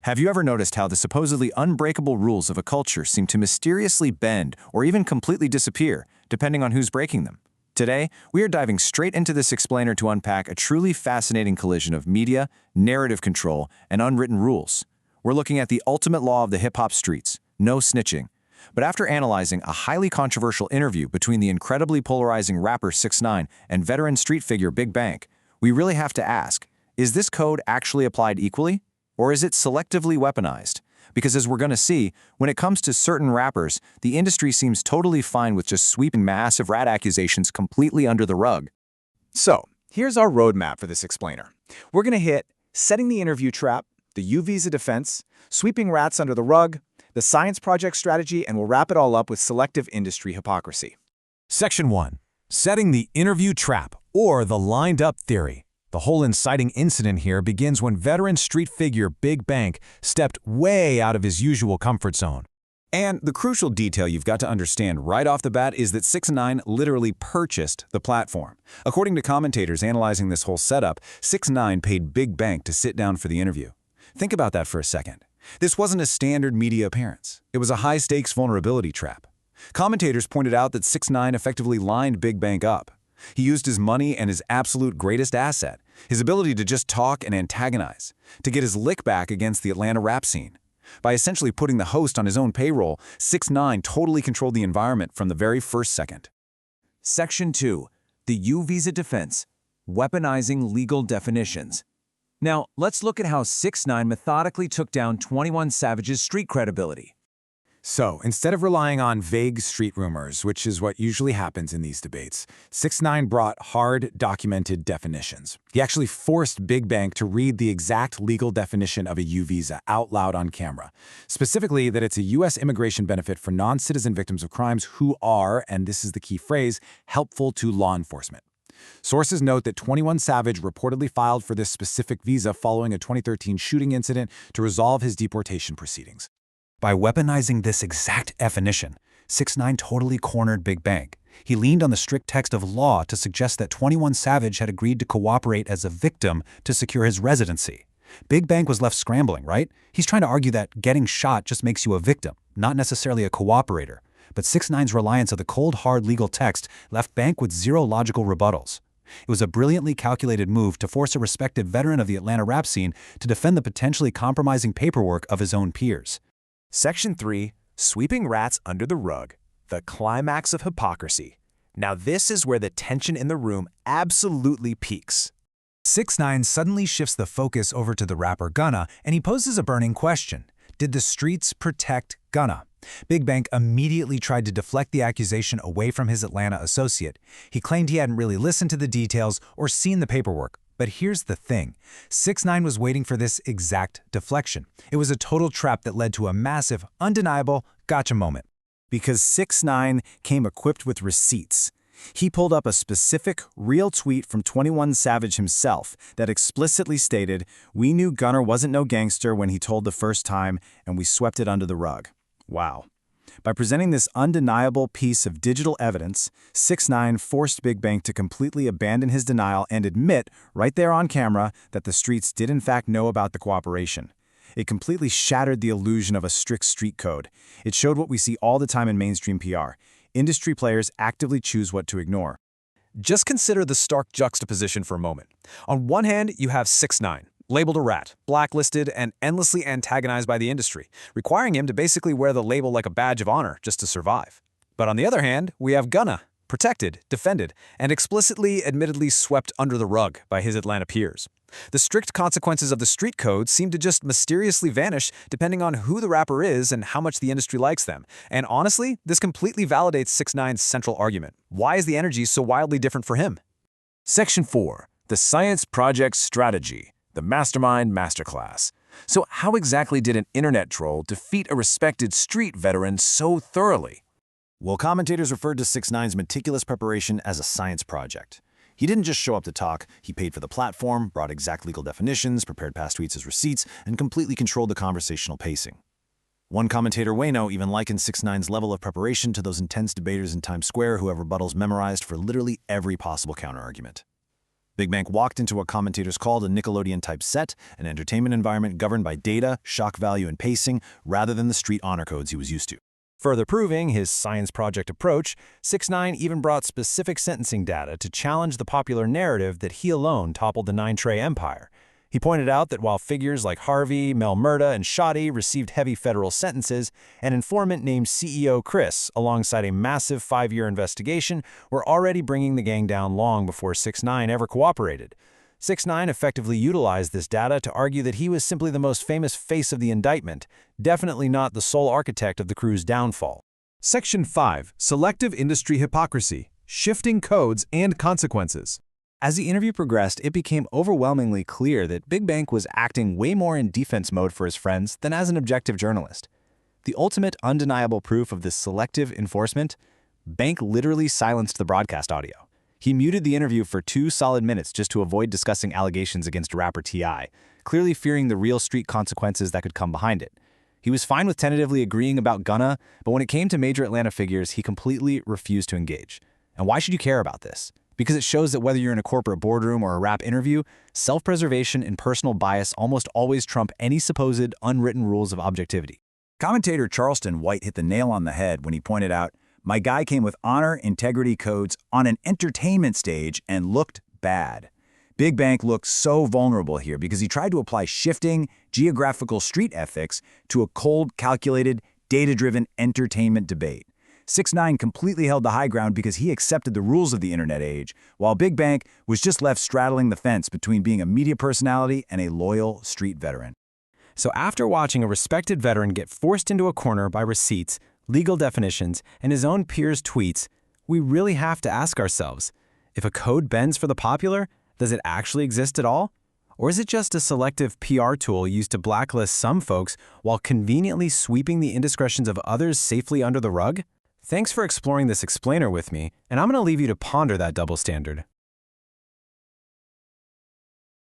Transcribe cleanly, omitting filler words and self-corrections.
Have you ever noticed how the supposedly unbreakable rules of a culture seem to mysteriously bend or even completely disappear, depending on who's breaking them? Today, we are diving straight into this explainer to unpack a truly fascinating collision of media, narrative control, and unwritten rules. We're looking at the ultimate law of the hip-hop streets: no snitching. But after analyzing a highly controversial interview between the incredibly polarizing rapper 6ix9ine and veteran street figure Big Bank, we really have to ask, is this code actually applied equally? Or is it selectively weaponized? Because as we're going to see, when it comes to certain rappers, the industry seems totally fine with just sweeping massive rat accusations completely under the rug. So, here's our roadmap for this explainer. We're going to hit setting the interview trap, the U-Visa defense, sweeping rats under the rug, the science project strategy, and we'll wrap it all up with selective industry hypocrisy. Section 1. Setting the interview trap, or the lined-up theory. The whole inciting incident here begins when veteran street figure Big Bank stepped way out of his usual comfort zone. And the crucial detail you've got to understand right off the bat is that 6ix9ine literally purchased the platform. According to commentators analyzing this whole setup, 6ix9ine paid Big Bank to sit down for the interview. Think about that for a second. This wasn't a standard media appearance. It was a high-stakes vulnerability trap. Commentators pointed out that 6ix9ine effectively lined Big Bank up. He used his money and his absolute greatest asset, his ability to just talk and antagonize, to get his lick back against the Atlanta rap scene. By essentially putting the host on his own payroll, 6ix9ine totally controlled the environment from the very first second. Section 2. The U-Visa defense. Weaponizing legal definitions. Now, let's look at how 6ix9ine methodically took down 21 Savage's street credibility. So, instead of relying on vague street rumors, which is what usually happens in these debates, 6ix9ine brought hard, documented definitions. He actually forced Big Bank to read the exact legal definition of a U-Visa out loud on camera. Specifically, that it's a U.S. immigration benefit for non-citizen victims of crimes who are, and this is the key phrase, helpful to law enforcement. Sources note that 21 Savage reportedly filed for this specific visa following a 2013 shooting incident to resolve his deportation proceedings. By weaponizing this exact definition, 6ix9ine totally cornered Big Bank. He leaned on the strict text of law to suggest that 21 Savage had agreed to cooperate as a victim to secure his residency. Big Bank was left scrambling, right? He's trying to argue that getting shot just makes you a victim, not necessarily a cooperator. But 6ix9ine's reliance on the cold, hard legal text left Bank with zero logical rebuttals. It was a brilliantly calculated move to force a respected veteran of the Atlanta rap scene to defend the potentially compromising paperwork of his own peers. Section 3. Sweeping rats under the rug. The climax of hypocrisy. Now this is where the tension in the room absolutely peaks. 6ix9ine suddenly shifts the focus over to the rapper Gunna, and he poses a burning question. Did the streets protect Gunna? Big Bank immediately tried to deflect the accusation away from his Atlanta associate. He claimed he hadn't really listened to the details or seen the paperwork. But here's the thing. 6ix9ine was waiting for this exact deflection. It was a total trap that led to a massive, undeniable gotcha moment. Because 6ix9ine came equipped with receipts. He pulled up a specific, real tweet from 21 Savage himself that explicitly stated, "We knew Gunner wasn't no gangster when he told the first time, and we swept it under the rug." Wow. By presenting this undeniable piece of digital evidence, 6ix9ine forced Big Bank to completely abandon his denial and admit, right there on camera, that the streets did in fact know about the cooperation. It completely shattered the illusion of a strict street code. It showed what we see all the time in mainstream PR. Industry players actively choose what to ignore. Just consider the stark juxtaposition for a moment. On one hand, you have 6ix9ine, labeled a rat, blacklisted, and endlessly antagonized by the industry, requiring him to basically wear the label like a badge of honor just to survive. But on the other hand, we have Gunna, protected, defended, and explicitly, admittedly swept under the rug by his Atlanta peers. The strict consequences of the street code seem to just mysteriously vanish depending on who the rapper is and how much the industry likes them. And honestly, this completely validates 6ix9ine's central argument. Why is the energy so wildly different for him? Section 4. The science project strategy. The Mastermind Masterclass. So how exactly did an internet troll defeat a respected street veteran so thoroughly? Well, commentators referred to 6ix9ine's meticulous preparation as a science project. He didn't just show up to talk, he paid for the platform, brought exact legal definitions, prepared past tweets as receipts, and completely controlled the conversational pacing. One commentator, Wayno, even likened 6ix9ine's level of preparation to those intense debaters in Times Square who have rebuttals memorized for literally every possible counterargument. Big Bank walked into what commentators called a Nickelodeon-type set, an entertainment environment governed by data, shock value, and pacing, rather than the street honor codes he was used to. Further proving his science project approach, 6ix9ine even brought specific sentencing data to challenge the popular narrative that he alone toppled the 9Trey empire. He pointed out that while figures like Harvey, Mel Murda, and Shoddy received heavy federal sentences, an informant named CEO Chris, alongside a massive 5-year investigation, were already bringing the gang down long before 6ix9ine ever cooperated. 6ix9ine effectively utilized this data to argue that he was simply the most famous face of the indictment, definitely not the sole architect of the crew's downfall. Section 5. Selective Industry Hypocrisy, Shifting Codes and Consequences. As the interview progressed, it became overwhelmingly clear that Big Bank was acting way more in defense mode for his friends than as an objective journalist. The ultimate undeniable proof of this selective enforcement, Bank literally silenced the broadcast audio. He muted the interview for 2 solid minutes just to avoid discussing allegations against rapper T.I., clearly fearing the real street consequences that could come behind it. He was fine with tentatively agreeing about Gunna, but when it came to major Atlanta figures, he completely refused to engage. And why should you care about this? Because it shows that whether you're in a corporate boardroom or a rap interview, self-preservation and personal bias almost always trump any supposed unwritten rules of objectivity. Commentator Charleston White hit the nail on the head when he pointed out, "My guy came with honor, integrity codes on an entertainment stage and looked bad." Big Bank looked so vulnerable here because he tried to apply shifting, geographical street ethics to a cold, calculated, data-driven entertainment debate. 6ix9ine completely held the high ground because he accepted the rules of the internet age, while Big Bank was just left straddling the fence between being a media personality and a loyal street veteran. So after watching a respected veteran get forced into a corner by receipts, legal definitions, and his own peers' tweets, we really have to ask ourselves, if a code bends for the popular, does it actually exist at all? Or is it just a selective PR tool used to blacklist some folks while conveniently sweeping the indiscretions of others safely under the rug? Thanks for exploring this explainer with me, and I'm going to leave you to ponder that double standard.